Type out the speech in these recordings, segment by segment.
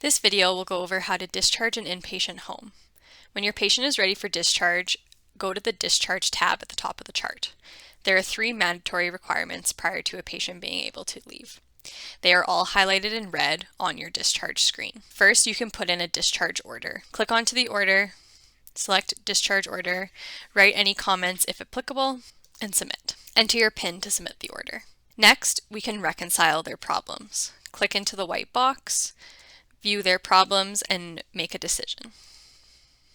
This video will go over how to discharge an inpatient home. When your patient is ready for discharge, go to the Discharge tab at the top of the chart. There are 3 mandatory requirements prior to a patient being able to leave. They are all highlighted in red on your discharge screen. First, you can put in a discharge order. Click onto the order, select Discharge Order, write any comments if applicable, and submit. Enter your PIN to submit the order. Next, we can reconcile their problems. Click into the white box, view their problems, and make a decision.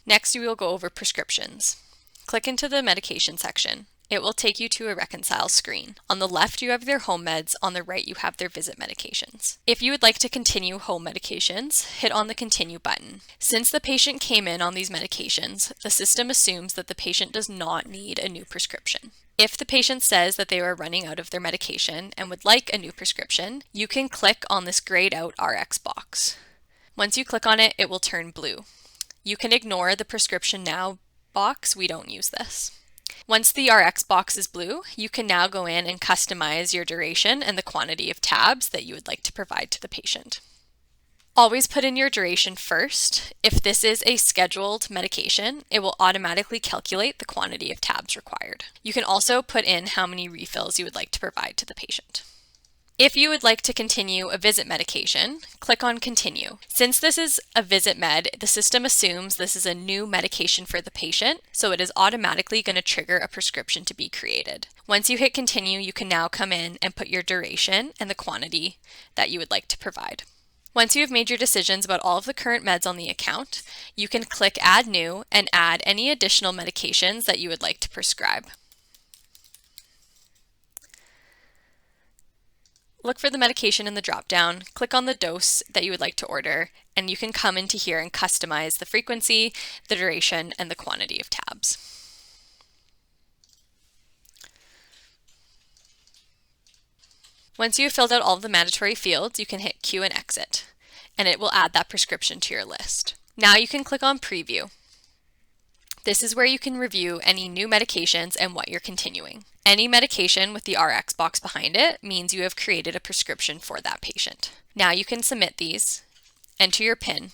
Next, we will go over prescriptions. Click into the medication section. It will take you to a reconcile screen. On the left, you have their home meds. On the right, you have their visit medications. If you would like to continue home medications, hit on the continue button. Since the patient came in on these medications, the system assumes that the patient does not need a new prescription. If the patient says that they are running out of their medication and would like a new prescription, you can click on this grayed out RX box. Once you click on it, it will turn blue. You can ignore the prescription now box. We don't use this. Once the RX box is blue, you can now go in and customize your duration and the quantity of tabs that you would like to provide to the patient. Always put in your duration first. If this is a scheduled medication, it will automatically calculate the quantity of tabs required. You can also put in how many refills you would like to provide to the patient. If you would like to continue a visit medication, click on Continue. Since this is a visit med, the system assumes this is a new medication for the patient, so it is automatically going to trigger a prescription to be created. Once you hit Continue, you can now come in and put your duration and the quantity that you would like to provide. Once you have made your decisions about all of the current meds on the account, you can click Add New and add any additional medications that you would like to prescribe. Look for the medication in the drop-down, click on the dose that you would like to order, and you can come into here and customize the frequency, the duration, and the quantity of tabs. Once you have filled out all of the mandatory fields, you can hit Q and exit, and it will add that prescription to your list. Now you can click on Preview. This is where you can review any new medications and what you're continuing. Any medication with the RX box behind it means you have created a prescription for that patient. Now you can submit these, enter your PIN,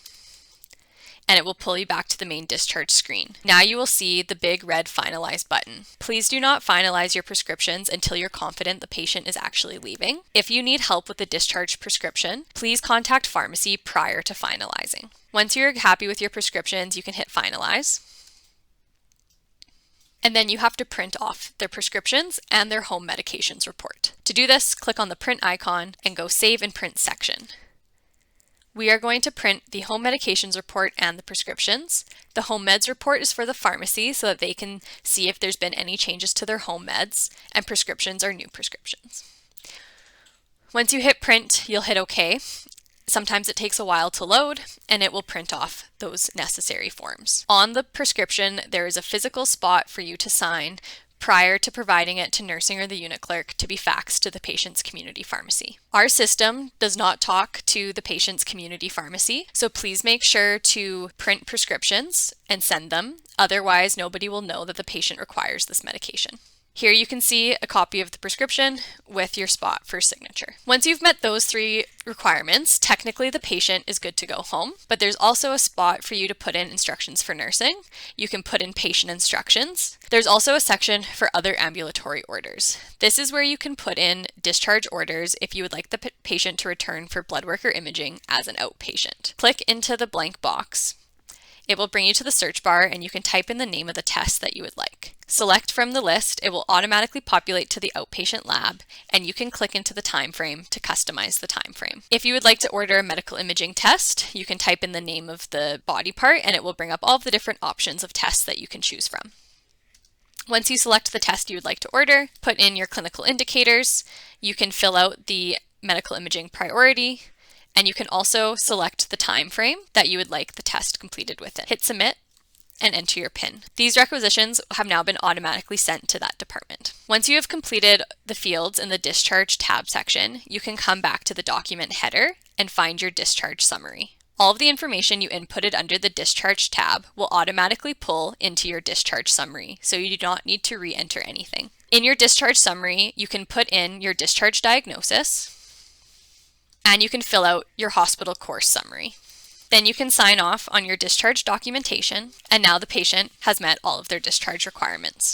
and it will pull you back to the main discharge screen. Now you will see the big red Finalize button. Please do not finalize your prescriptions until you're confident the patient is actually leaving. If you need help with the discharge prescription, please contact pharmacy prior to finalizing. Once you're happy with your prescriptions, you can hit Finalize. And then you have to print off their prescriptions and their home medications report. To do this, click on the print icon and go Save and Print section. We are going to print the home medications report and the prescriptions. The home meds report is for the pharmacy so that they can see if there's been any changes to their home meds, and prescriptions are new prescriptions. Once you hit print, you'll hit OK. Sometimes it takes a while to load, and it will print off those necessary forms. On the prescription, there is a physical spot for you to sign prior to providing it to nursing or the unit clerk to be faxed to the patient's community pharmacy. Our system does not talk to the patient's community pharmacy, so please make sure to print prescriptions and send them. Otherwise, nobody will know that the patient requires this medication. Here you can see a copy of the prescription with your spot for signature. Once you've met those 3 requirements, technically the patient is good to go home, but there's also a spot for you to put in instructions for nursing. You can put in patient instructions. There's also a section for other ambulatory orders. This is where you can put in discharge orders if you would like the patient to return for blood work or imaging as an outpatient. Click into the blank box. It will bring you to the search bar, and you can type in the name of the test that you would like. Select from the list. It will automatically populate to the outpatient lab, and you can click into the time frame to customize the time frame. If you would like to order a medical imaging test, you can type in the name of the body part, and it will bring up all of the different options of tests that you can choose from. Once you select the test you would like to order, put in your clinical indicators. You can fill out the medical imaging priority, and you can also select the time frame that you would like the test completed within. Hit Submit and enter your PIN. These requisitions have now been automatically sent to that department. Once you have completed the fields in the Discharge tab section, you can come back to the document header and find your discharge summary. All of the information you inputted under the Discharge tab will automatically pull into your discharge summary, so you do not need to re-enter anything. In your discharge summary, you can put in your discharge diagnosis, and you can fill out your hospital course summary. Then you can sign off on your discharge documentation, and now the patient has met all of their discharge requirements.